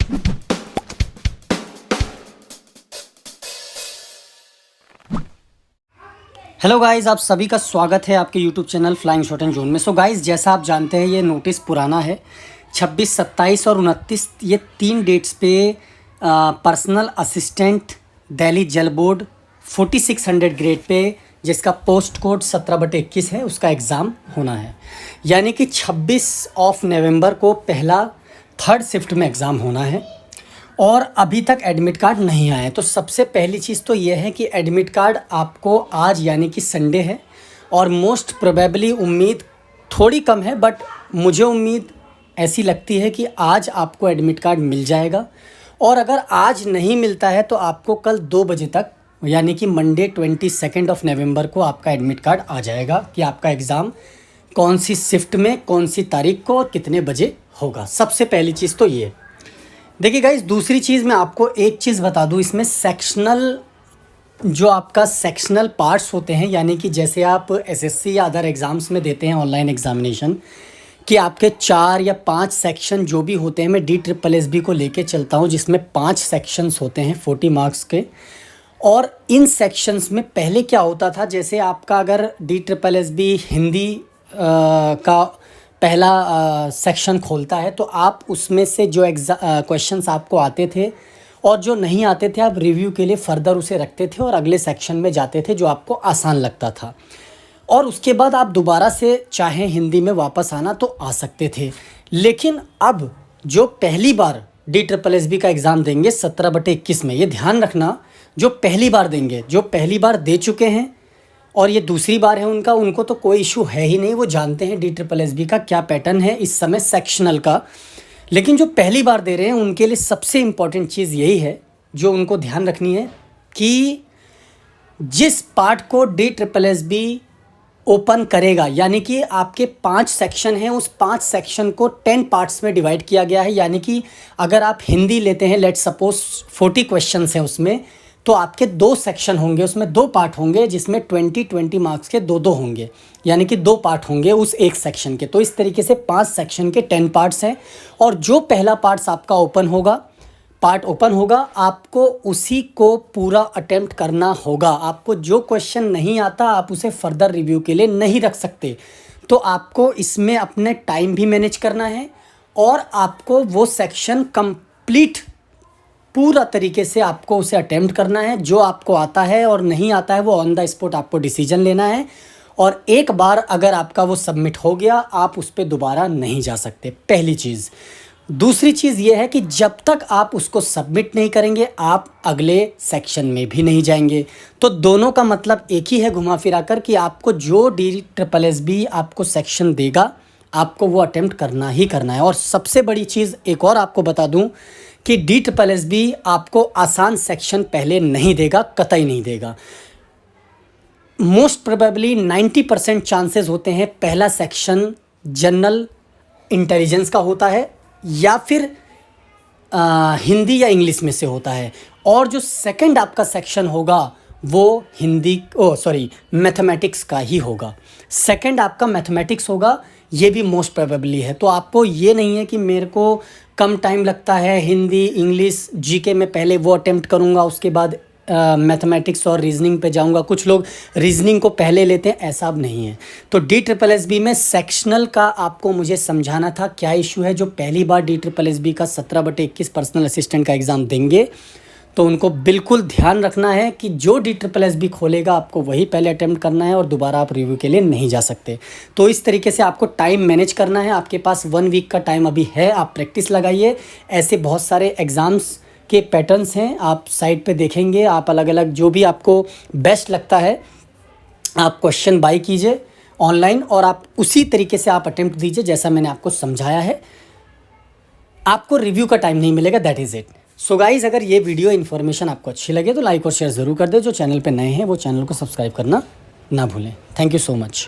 Hello guys, आप सभी का स्वागत है आपके YouTube channel flying shot and zone में। सो गाइस, जैसा आप जानते हैं ये नोटिस पुराना है। 26, 27 और 29 ये 3 डेट्स पे पर्सनल असिस्टेंट दिल्ली जल बोर्ड 4600 ग्रेड पे, जिसका पोस्ट कोड 17/21 है, उसका एग्ज़ाम होना है। यानी कि 26 ऑफ नवंबर को पहला 3rd शिफ्ट में एग्ज़ाम होना है और अभी तक एडमिट कार्ड नहीं आया है। तो सबसे पहली चीज़ तो ये है कि एडमिट कार्ड आपको आज यानी कि संडे है और मोस्ट प्रोबेबली उम्मीद थोड़ी कम है, बट मुझे उम्मीद ऐसी लगती है कि आज आपको एडमिट कार्ड मिल जाएगा। और अगर आज नहीं मिलता है तो आपको कल 2 बजे तक यानी कि मंडे 22 ऑफ नवंबर को आपका एडमिट कार्ड आ जाएगा कि आपका एग्ज़ाम कौन सी शिफ्ट में, कौन सी तारीख को और कितने बजे होगा। सबसे पहली चीज़ तो ये। देखिए गाइस, दूसरी चीज़ मैं आपको एक चीज़ बता दूं, इसमें सेक्शनल जो आपका सेक्शनल पार्ट्स होते हैं, यानी कि जैसे आप एसएससी या अदर एग्ज़ाम्स में देते हैं ऑनलाइन एग्ज़ामिनेशन, कि आपके 4 या 5 सेक्शन जो भी होते हैं, मैं DSSB को लेके चलता हूं जिसमें 5 सेक्शंस होते हैं 40 मार्क्स के। और इन सेक्शंस में पहले क्या होता था, जैसे आपका अगर DSSB हिंदी का पहला सेक्शन खोलता है तो आप उसमें से जो क्वेश्चंस आपको आते थे और जो नहीं आते थे आप रिव्यू के लिए फर्दर उसे रखते थे और अगले सेक्शन में जाते थे जो आपको आसान लगता था। और उसके बाद आप दोबारा से चाहें हिंदी में वापस आना तो आ सकते थे। लेकिन अब जो पहली बार DSSB का एग्ज़ाम देंगे 17/21 में, ये ध्यान रखना, जो पहली बार देंगे, जो पहली बार दे चुके हैं और ये दूसरी बार है उनको तो कोई इशू है ही नहीं, वो जानते हैं DSSB का क्या पैटर्न है इस समय सेक्शनल का। लेकिन जो पहली बार दे रहे हैं उनके लिए सबसे इम्पॉर्टेंट चीज़ यही है जो उनको ध्यान रखनी है कि जिस पार्ट को DSSB ओपन करेगा, यानी कि आपके 5 सेक्शन हैं, उस 5 सेक्शन को 10 पार्ट्स में डिवाइड किया गया है। यानी कि अगर आप हिंदी लेते हैं, लेट्स सपोज 40 क्वेश्चंस हैं उसमें, तो आपके 2 सेक्शन होंगे, उसमें 2 पार्ट होंगे जिसमें 20 मार्क्स के 2 होंगे, यानी कि 2 पार्ट होंगे उस एक सेक्शन के। तो इस तरीके से 5 सेक्शन के 10 पार्ट्स हैं और जो पहला पार्ट्स आपका ओपन होगा आपको उसी को पूरा अटेम्प्ट करना होगा। आपको जो क्वेश्चन नहीं आता आप उसे फर्दर रिव्यू के लिए नहीं रख सकते। तो आपको इसमें अपने टाइम भी मैनेज करना है और आपको वो सेक्शन कंप्लीट पूरा तरीके से आपको उसे अटेम्प्ट करना है। जो आपको आता है और नहीं आता है वो ऑन द स्पॉट आपको डिसीजन लेना है और एक बार अगर आपका वो सबमिट हो गया आप उस पर दोबारा नहीं जा सकते, पहली चीज़। दूसरी चीज़ ये है कि जब तक आप उसको सबमिट नहीं करेंगे आप अगले सेक्शन में भी नहीं जाएंगे। तो दोनों का मतलब एक ही है घुमा फिरा कर, कि आपको जो DSSB आपको सेक्शन देगा आपको वो अटेम्प्ट करना ही करना है। और सबसे बड़ी चीज़ एक और आपको बता दूं कि DSSB आपको आसान सेक्शन पहले नहीं देगा, कतई नहीं देगा। मोस्ट प्रोबेबली 90% चांसेस होते हैं पहला सेक्शन जनरल इंटेलिजेंस का होता है या फिर हिंदी या इंग्लिश में से होता है, और जो सेकंड आपका सेक्शन होगा वो मैथमेटिक्स का ही होगा। सेकंड आपका मैथमेटिक्स होगा, ये भी मोस्ट प्रोबेबली है। तो आपको ये नहीं है कि मेरे को कम टाइम लगता है, हिंदी इंग्लिश जीके में पहले वो अटेम्प्ट करूँगा उसके बाद मैथमेटिक्स और रीजनिंग पे जाऊँगा। कुछ लोग रीजनिंग को पहले लेते हैं, ऐसा अब नहीं है। तो DSSB में सेक्शनल का आपको मुझे समझाना था क्या इशू है। जो पहली बार DSSB का 17/21 पर्सनल असिस्टेंट का एग्ज़ाम देंगे तो उनको बिल्कुल ध्यान रखना है कि जो DSSB खोलेगा आपको वही पहले अटेम्प्ट करना है और दोबारा आप रिव्यू के लिए नहीं जा सकते। तो इस तरीके से आपको टाइम मैनेज करना है। आपके पास 1 वीक का टाइम अभी है, आप प्रैक्टिस लगाइए। ऐसे बहुत सारे एग्ज़ाम्स के पैटर्न्स हैं, आप साइट पे देखेंगे, आप अलग अलग जो भी आपको बेस्ट लगता है आप क्वेश्चन बाय कीजिए ऑनलाइन और आप उसी तरीके से आप अटेम्प्ट दीजिए जैसा मैंने आपको समझाया है। आपको रिव्यू का टाइम नहीं मिलेगा, that is it. So guys, अगर ये वीडियो इन्फॉर्मेशन आपको अच्छी लगे तो लाइक और शेयर ज़रूर कर दे। जो चैनल पे नए हैं वो चैनल को सब्सक्राइब करना ना भूलें। Thank you so much.